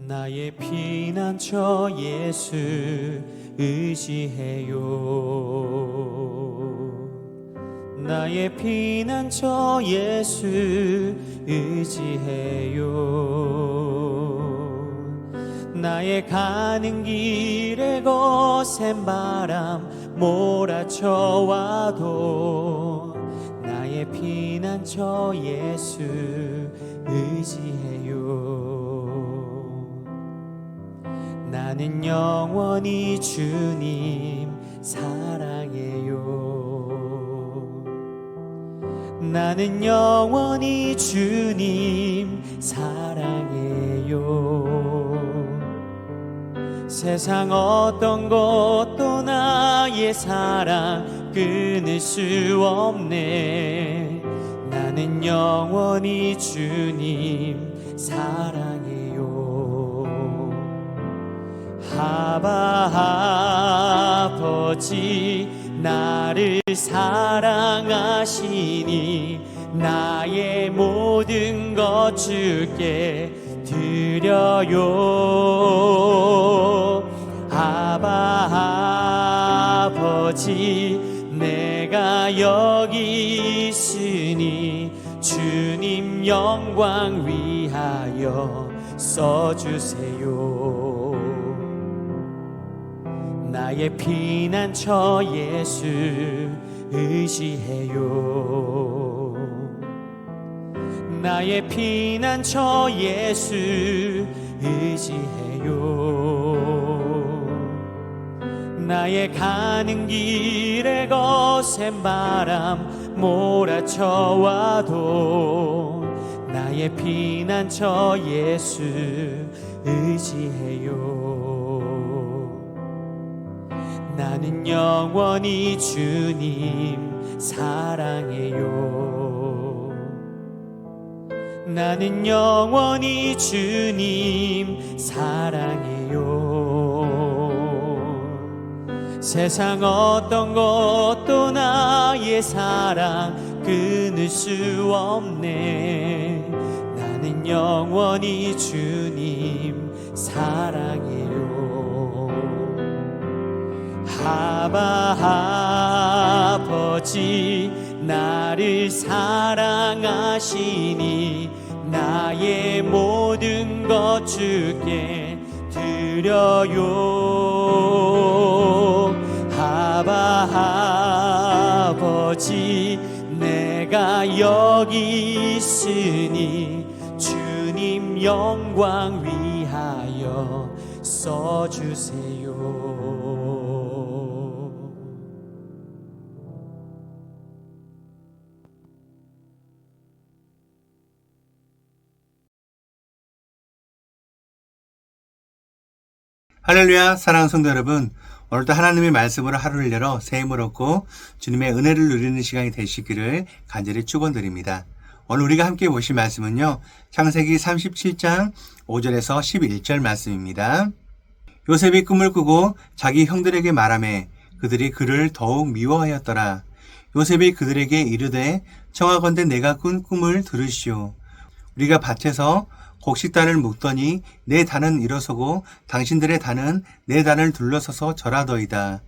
나의 피난처 예수 의지해요. 나의 피난처 예수 의지해요. 나의 가는 길에 거센 바람 몰아쳐와도 나의 피난처 예수 의지해요. 나는 영원히 주님 사랑해요. 나는 영원히 주님 사랑해요. 세상 어떤 것도 나의 사랑 끊을 수 없네. 나는 영원히 주님 사랑해요. 아바 아버지 나를 사랑하시니 나의 모든 것 주께 드려요. 아바 아버지 내가 여기 있으니 주님 영광 위하여 써주세요. 나의 피난처 예수 의지해요. 나의 피난처 예수 의지해요. 나의 가는 길에 거센 바람 몰아쳐와도 나의 피난처 예수 의지해요. 나는 영원히 주님 사랑해요. 나는 영원히 주님 사랑해요. 세상 어떤 것도 나의 사랑 끊을 수 없네. 나는 영원히 주님 사랑해요. 아바 아버지 나를 사랑하시니 나의 모든 것 주께 드려요. 아바 아버지 내가 여기 있으니 주님 영광 위하여 써주세요. 할렐루야. 사랑하는 성도 여러분, 오늘도 하나님의 말씀으로 하루를 열어 새 힘을 얻고 주님의 은혜를 누리는 시간이 되시기를 간절히 축원드립니다. 오늘 우리가 함께 보실 말씀은요, 창세기 37장 5절에서 11절 말씀입니다. 요셉이 꿈을 꾸고 자기 형들에게 말하매 그들이 그를 더욱 미워하였더라. 요셉이 그들에게 이르되 청하건대 내가 꾼 꿈을 들으시오. 우리가 밭에서 곡식단을 묶더니 내 단은 일어서고 당신들의 단은 내 단을 둘러서서 절하더이다.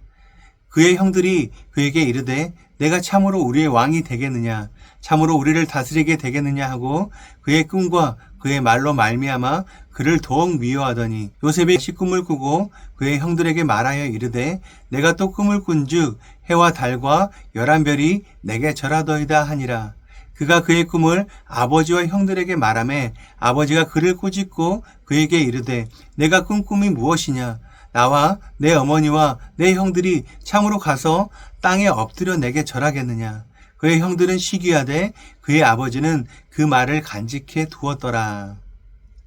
그의 형들이 그에게 이르되 내가 참으로 우리의 왕이 되겠느냐, 참으로 우리를 다스리게 되겠느냐 하고 그의 꿈과 그의 말로 말미암아 그를 더욱 미워하더니 요셉이 다시 꿈을 꾸고 그의 형들에게 말하여 이르되 내가 또 꿈을 꾼즉 해와 달과 11별이 내게 절하더이다 하니라. 그가 그의 꿈을 아버지와 형들에게 말하매 아버지가 그를 꾸짖고 그에게 이르되 내가 꾼 꿈이 무엇이냐? 나와 내 어머니와 내 형들이 참으로 가서 땅에 엎드려 내게 절하겠느냐? 그의 형들은 시기하되 그의 아버지는 그 말을 간직해 두었더라.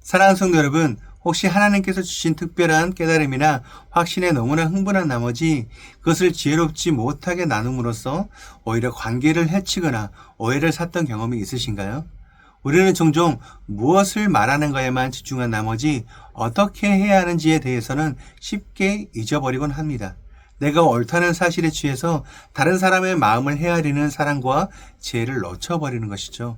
사랑하는 성도 여러분, 혹시 하나님께서 주신 특별한 깨달음이나 확신에 너무나 흥분한 나머지 그것을 지혜롭지 못하게 나눔으로써 오히려 관계를 해치거나 오해를 샀던 경험이 있으신가요? 우리는 종종 무엇을 말하는 거에만 집중한 나머지 어떻게 해야 하는지에 대해서는 쉽게 잊어버리곤 합니다. 내가 옳다는 사실에 취해서 다른 사람의 마음을 헤아리는 사랑과 지혜를 놓쳐버리는 것이죠.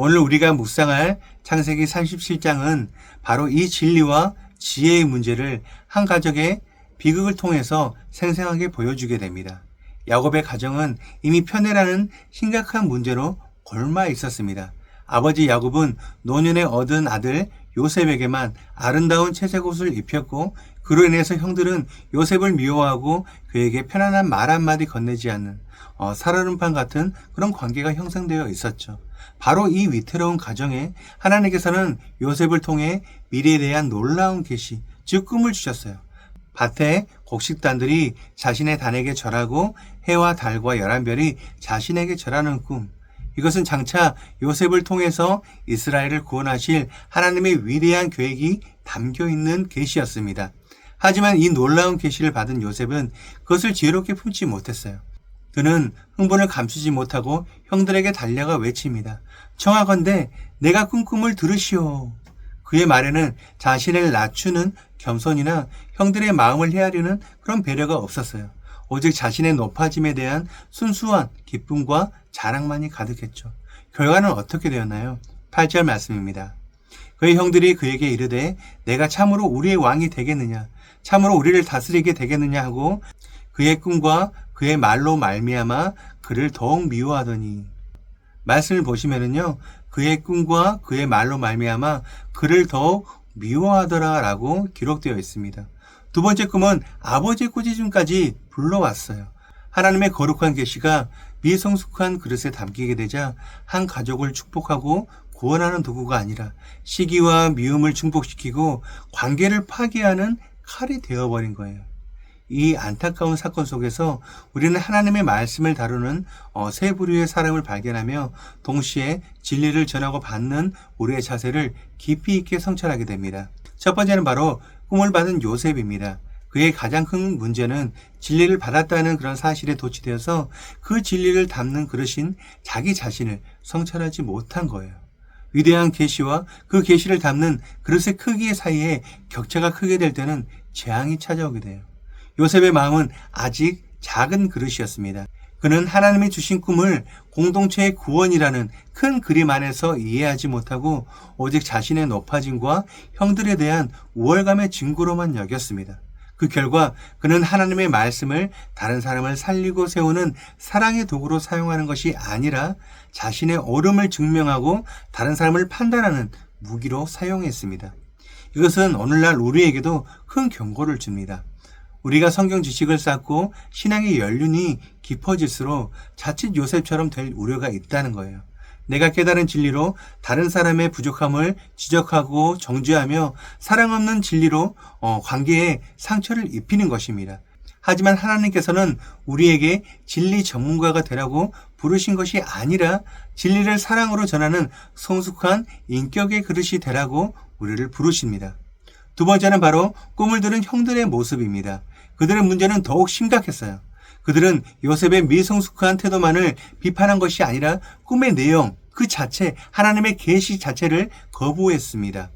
오늘 우리가 묵상할 창세기 37장은 바로 이 진리와 지혜의 문제를 한 가족의 비극을 통해서 생생하게 보여주게 됩니다. 야곱의 가정은 이미 편애라는 심각한 문제로 골마 있었습니다. 아버지 야곱은 노년에 얻은 아들 요셉에게만 아름다운 채색옷을 입혔고 그로 인해서 형들은 요셉을 미워하고 그에게 편안한 말 한마디 건네지 않는 살얼음판 같은 그런 관계가 형성되어 있었죠. 바로 이 위태로운 가정에 하나님께서는 요셉을 통해 미래에 대한 놀라운 계시, 즉 꿈을 주셨어요. 밭에 곡식단들이 자신의 단에게 절하고 해와 달과 11별이 자신에게 절하는 꿈. 이것은 장차 요셉을 통해서 이스라엘을 구원하실 하나님의 위대한 계획이 담겨있는 계시였습니다. 하지만 이 놀라운 계시를 받은 요셉은 그것을 지혜롭게 품지 못했어요. 그는 흥분을 감추지 못하고 형들에게 달려가 외칩니다. 청하건대 내가 꾼 꿈을 들으시오. 그의 말에는 자신을 낮추는 겸손이나 형들의 마음을 헤아리는 그런 배려가 없었어요. 오직 자신의 높아짐에 대한 순수한 기쁨과 자랑만이 가득했죠. 결과는 어떻게 되었나요? 8절 말씀입니다. 그의 형들이 그에게 이르되 내가 참으로 우리의 왕이 되겠느냐, 참으로 우리를 다스리게 되겠느냐 하고 그의 꿈과 그의 말로 말미암아 그를 더욱 미워하더니. 말씀을 보시면은요, 그의 꿈과 그의 말로 말미암아 그를 더욱 미워하더라 라고 기록되어 있습니다. 두 번째 꿈은 아버지의 꾸짖음까지 불러왔어요. 하나님의 거룩한 계시가 미성숙한 그릇에 담기게 되자 한 가족을 축복하고 구원하는 도구가 아니라 시기와 미움을 증폭시키고 관계를 파괴하는 칼이 되어버린 거예요. 이 안타까운 사건 속에서 우리는 하나님의 말씀을 다루는 세 부류의 사람을 발견하며 동시에 진리를 전하고 받는 우리의 자세를 깊이 있게 성찰하게 됩니다. 첫 번째는 바로 꿈을 받은 요셉입니다. 그의 가장 큰 문제는 진리를 받았다는 그런 사실에 도취되어서 그 진리를 담는 그릇인 자기 자신을 성찰하지 못한 거예요. 위대한 계시와 그 계시를 담는 그릇의 크기 사이에 격차가 크게 될 때는 재앙이 찾아오게 돼요. 요셉의 마음은 아직 작은 그릇이었습니다. 그는 하나님이 주신 꿈을 공동체의 구원이라는 큰 그림 안에서 이해하지 못하고 오직 자신의 높아짐과 형들에 대한 우월감의 증거로만 여겼습니다. 그 결과 그는 하나님의 말씀을 다른 사람을 살리고 세우는 사랑의 도구로 사용하는 것이 아니라 자신의 옳음을 증명하고 다른 사람을 판단하는 무기로 사용했습니다. 이것은 오늘날 우리에게도 큰 경고를 줍니다. 우리가 성경 지식을 쌓고 신앙의 연륜이 깊어질수록 자칫 요셉처럼 될 우려가 있다는 거예요. 내가 깨달은 진리로 다른 사람의 부족함을 지적하고 정죄하며 사랑 없는 진리로 관계에 상처를 입히는 것입니다. 하지만 하나님께서는 우리에게 진리 전문가가 되라고 부르신 것이 아니라 진리를 사랑으로 전하는 성숙한 인격의 그릇이 되라고 우리를 부르십니다. 두 번째는 바로 꿈을 들은 형들의 모습입니다. 그들의 문제는 더욱 심각했어요. 그들은 요셉의 미성숙한 태도만을 비판한 것이 아니라 꿈의 내용 그 자체, 하나님의 계시 자체를 거부했습니다.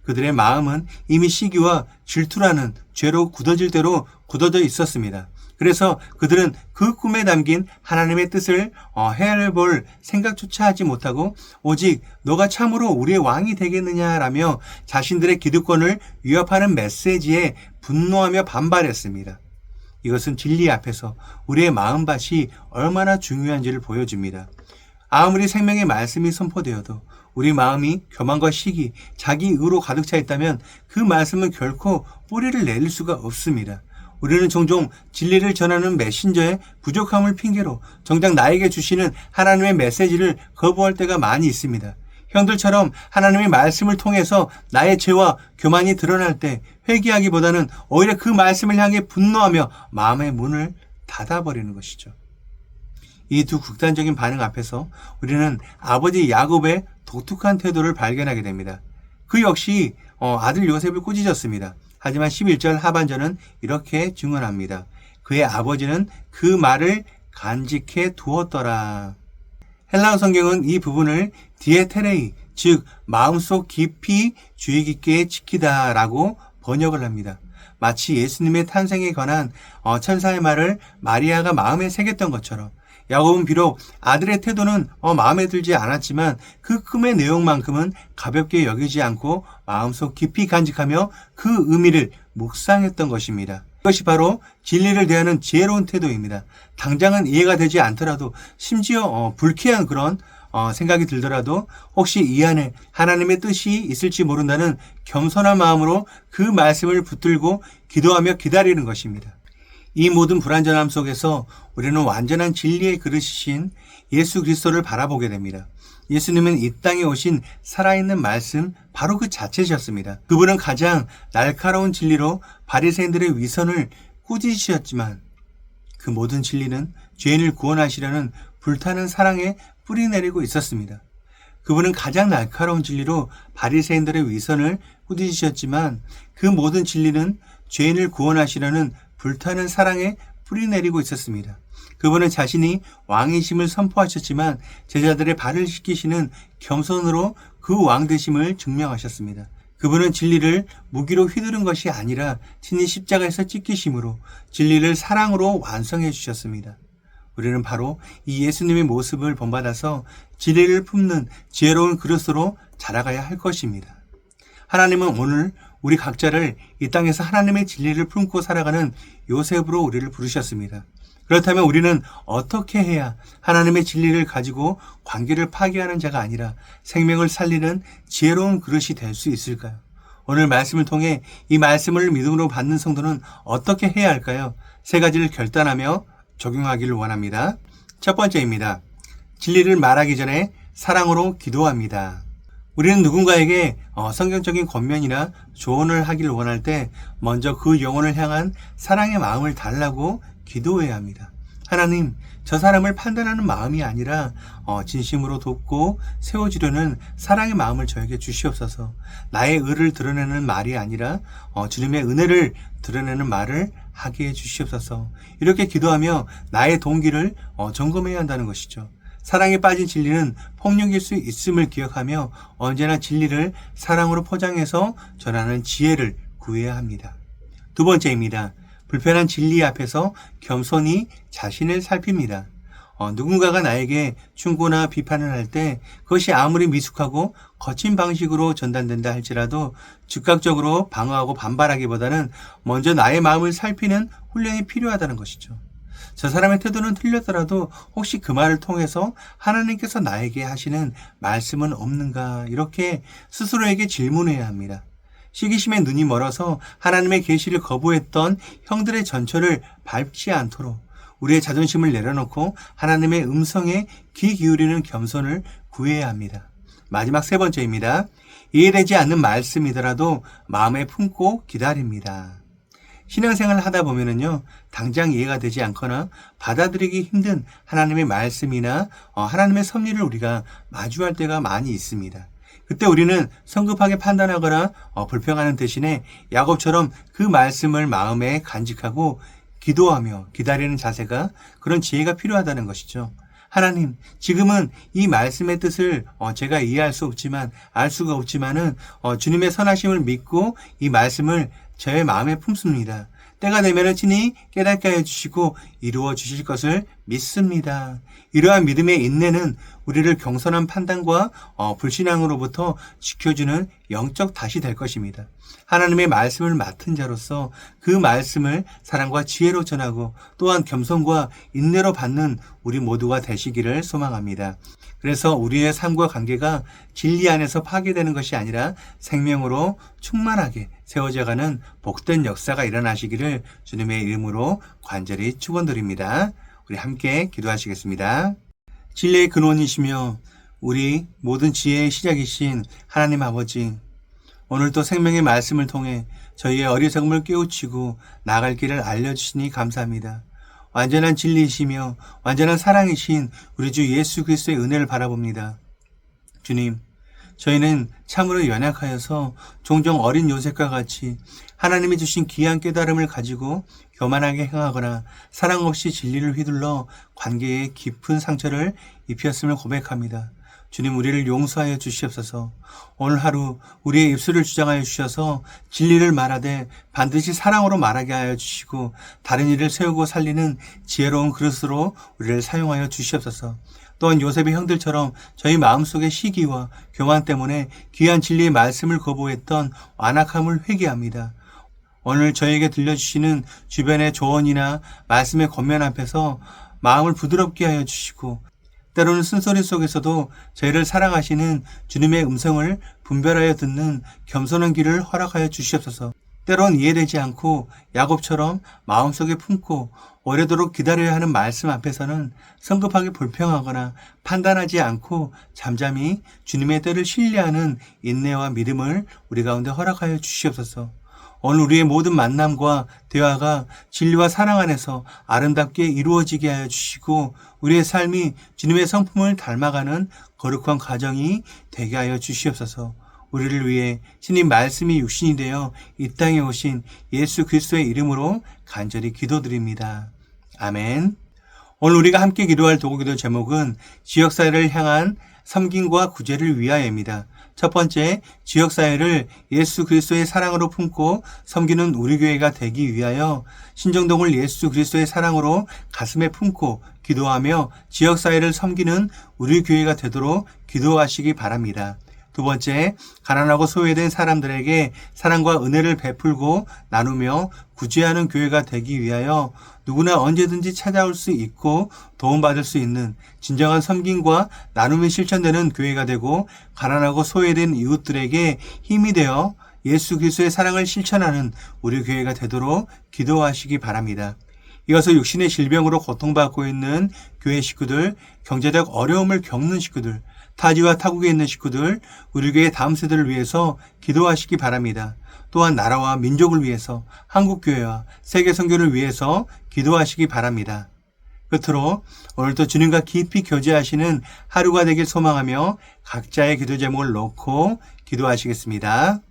그들의 마음은 이미 시기와 질투라는 죄로 굳어질 대로 굳어져 있었습니다. 그래서 그들은 그 꿈에 담긴 하나님의 뜻을 헤아려볼 생각조차 하지 못하고 오직 너가 참으로 우리의 왕이 되겠느냐라며 자신들의 기득권을 위협하는 메시지에 분노하며 반발했습니다. 이것은 진리 앞에서 우리의 마음밭이 얼마나 중요한지를 보여줍니다. 아무리 생명의 말씀이 선포되어도 우리 마음이 교만과 시기, 자기 의로 가득 차 있다면 그 말씀은 결코 뿌리를 내릴 수가 없습니다. 우리는 종종 진리를 전하는 메신저의 부족함을 핑계로 정작 나에게 주시는 하나님의 메시지를 거부할 때가 많이 있습니다. 형들처럼 하나님의 말씀을 통해서 나의 죄와 교만이 드러날 때 회개하기보다는 오히려 그 말씀을 향해 분노하며 마음의 문을 닫아버리는 것이죠. 이 두 극단적인 반응 앞에서 우리는 아버지 야곱의 독특한 태도를 발견하게 됩니다. 그 역시 아들 요셉을 꾸짖었습니다. 하지만 11절 하반절은 이렇게 증언합니다. 그의 아버지는 그 말을 간직해 두었더라. 헬라어 성경은 이 부분을 디에테레이, 즉 마음속 깊이 주의 깊게 지키다 라고 번역을 합니다. 마치 예수님의 탄생에 관한 천사의 말을 마리아가 마음에 새겼던 것처럼 야곱은 비록 아들의 태도는 마음에 들지 않았지만 그 꿈의 내용만큼은 가볍게 여기지 않고 마음속 깊이 간직하며 그 의미를 묵상했던 것입니다. 이것이 바로 진리를 대하는 지혜로운 태도입니다. 당장은 이해가 되지 않더라도 심지어 불쾌한 그런 생각이 들더라도 혹시 이 안에 하나님의 뜻이 있을지 모른다는 겸손한 마음으로 그 말씀을 붙들고 기도하며 기다리는 것입니다. 이 모든 불완전함 속에서 우리는 완전한 진리의 그릇이신 예수 그리스도를 바라보게 됩니다. 예수님은 이 땅에 오신 살아있는 말씀 바로 그 자체셨습니다. 그분은 가장 날카로운 진리로 바리새인들의 위선을 꾸짖으셨지만 그 모든 진리는 죄인을 구원하시려는 불타는 사랑에 뿌리 내리고 있었습니다. 그분은 가장 날카로운 진리로 바리새인들의 위선을 꾸짖으셨지만 그 모든 진리는 죄인을 구원하시려는 불타는 사랑에 뿌리 내리고 있었습니다. 그분은 자신이 왕이심을 선포하셨지만 제자들의 발을 씻기시는 겸손으로 그 왕되심을 증명하셨습니다. 그분은 진리를 무기로 휘두른 것이 아니라 친히 십자가에서 찢기심으로 진리를 사랑으로 완성해 주셨습니다. 우리는 바로 이 예수님의 모습을 본받아서 진리를 품는 지혜로운 그릇으로 자라가야 할 것입니다. 하나님은 오늘 우리 각자를 이 땅에서 하나님의 진리를 품고 살아가는 요셉으로 우리를 부르셨습니다. 그렇다면 우리는 어떻게 해야 하나님의 진리를 가지고 관계를 파괴하는 자가 아니라 생명을 살리는 지혜로운 그릇이 될 수 있을까요? 오늘 말씀을 통해 이 말씀을 믿음으로 받는 성도는 어떻게 해야 할까요? 세 가지를 결단하며 적용하기를 원합니다. 첫 번째입니다. 진리를 말하기 전에 사랑으로 기도합니다. 우리는 누군가에게 성경적인 권면이나 조언을 하기를 원할 때 먼저 그 영혼을 향한 사랑의 마음을 달라고 기도해야 합니다. 하나님, 저 사람을 판단하는 마음이 아니라 진심으로 돕고 세워주려는 사랑의 마음을 저에게 주시옵소서. 나의 의를 드러내는 말이 아니라 주님의 은혜를 드러내는 말을 하게 해 주시옵소서. 이렇게 기도하며 나의 동기를 점검해야 한다는 것이죠. 사랑에 빠진 진리는 폭력일 수 있음을 기억하며 언제나 진리를 사랑으로 포장해서 전하는 지혜를 구해야 합니다. 두 번째입니다. 불편한 진리 앞에서 겸손히 자신을 살핍니다. 누군가가 나에게 충고나 비판을 할 때 그것이 아무리 미숙하고 거친 방식으로 전달된다 할지라도 즉각적으로 방어하고 반발하기보다는 먼저 나의 마음을 살피는 훈련이 필요하다는 것이죠. 저 사람의 태도는 틀렸더라도 혹시 그 말을 통해서 하나님께서 나에게 하시는 말씀은 없는가, 이렇게 스스로에게 질문해야 합니다. 시기심에 눈이 멀어서 하나님의 계시를 거부했던 형들의 전철을 밟지 않도록 우리의 자존심을 내려놓고 하나님의 음성에 귀 기울이는 겸손을 구해야 합니다. 마지막 세 번째입니다. 이해되지 않는 말씀이더라도 마음에 품고 기다립니다. 신앙생활을 하다 보면은요, 당장 이해가 되지 않거나 받아들이기 힘든 하나님의 말씀이나 하나님의 섭리를 우리가 마주할 때가 많이 있습니다. 그때 우리는 성급하게 판단하거나 불평하는 대신에 야곱처럼 그 말씀을 마음에 간직하고 기도하며 기다리는 자세가, 그런 지혜가 필요하다는 것이죠. 하나님, 지금은 이 말씀의 뜻을 제가 이해할 수 없지만, 알 수가 없지만은 주님의 선하심을 믿고 이 말씀을 저의 마음에 품습니다. 때가 되면 친히 깨닫게 해주시고 이루어 주실 것을 믿습니다. 이러한 믿음의 인내는 우리를 경선한 판단과 불신앙으로부터 지켜주는 영적 닷이 될 것입니다. 하나님의 말씀을 맡은 자로서 그 말씀을 사랑과 지혜로 전하고 또한 겸손과 인내로 받는 우리 모두가 되시기를 소망합니다. 그래서 우리의 삶과 관계가 진리 안에서 파괴되는 것이 아니라 생명으로 충만하게 세워져가는 복된 역사가 일어나시기를 주님의 이름으로 간절히 축원드립니다. 우리 함께 기도하시겠습니다. 진리의 근원이시며 우리 모든 지혜의 시작이신 하나님 아버지, 오늘도 생명의 말씀을 통해 저희의 어리석음을 깨우치고 나아갈 길을 알려주시니 감사합니다. 완전한 진리이시며 완전한 사랑이신 우리 주 예수 그리스도의 은혜를 바라봅니다. 주님, 저희는 참으로 연약하여서 종종 어린 요셉과 같이 하나님이 주신 귀한 깨달음을 가지고 교만하게 행하거나 사랑 없이 진리를 휘둘러 관계에 깊은 상처를 입혔음을 고백합니다. 주님 우리를 용서하여 주시옵소서. 오늘 하루 우리의 입술을 주장하여 주셔서 진리를 말하되 반드시 사랑으로 말하게 하여 주시고 다른 일을 세우고 살리는 지혜로운 그릇으로 우리를 사용하여 주시옵소서. 또한 요셉의 형들처럼 저희 마음속의 시기와 교만 때문에 귀한 진리의 말씀을 거부했던 완악함을 회개합니다. 오늘 저에게 들려주시는 주변의 조언이나 말씀의 겉면 앞에서 마음을 부드럽게 하여 주시고 때로는 쓴소리 속에서도 저희를 사랑하시는 주님의 음성을 분별하여 듣는 겸손한 길을 허락하여 주시옵소서. 때론 이해되지 않고 야곱처럼 마음속에 품고 오래도록 기다려야 하는 말씀 앞에서는 성급하게 불평하거나 판단하지 않고 잠잠히 주님의 때를 신뢰하는 인내와 믿음을 우리 가운데 허락하여 주시옵소서. 오늘 우리의 모든 만남과 대화가 진리와 사랑 안에서 아름답게 이루어지게 하여 주시고 우리의 삶이 주님의 성품을 닮아가는 거룩한 가정이 되게 하여 주시옵소서. 우리를 위해 신님 말씀이 육신이 되어 이 땅에 오신 예수 그리스도의 이름으로 간절히 기도드립니다. 아멘. 오늘 우리가 함께 기도할 도구기도 제목은 지역사회를 향한 섬김과 구제를 위하여입니다. 첫 번째, 지역사회를 예수 그리스도의 사랑으로 품고 섬기는 우리 교회가 되기 위하여 신정동을 예수 그리스도의 사랑으로 가슴에 품고 기도하며 지역사회를 섬기는 우리 교회가 되도록 기도하시기 바랍니다. 두 번째, 가난하고 소외된 사람들에게 사랑과 은혜를 베풀고 나누며 구제하는 교회가 되기 위하여 누구나 언제든지 찾아올 수 있고 도움받을 수 있는 진정한 섬김과 나눔이 실천되는 교회가 되고 가난하고 소외된 이웃들에게 힘이 되어 예수 그리스도의 사랑을 실천하는 우리 교회가 되도록 기도하시기 바랍니다. 이어서 육신의 질병으로 고통받고 있는 교회 식구들, 경제적 어려움을 겪는 식구들, 타지와 타국에 있는 식구들, 우리 교회 다음 세대를 위해서 기도하시기 바랍니다. 또한 나라와 민족을 위해서, 한국교회와 세계 선교를 위해서 기도하시기 바랍니다. 끝으로 오늘도 주님과 깊이 교제하시는 하루가 되길 소망하며 각자의 기도 제목을 놓고 기도하시겠습니다.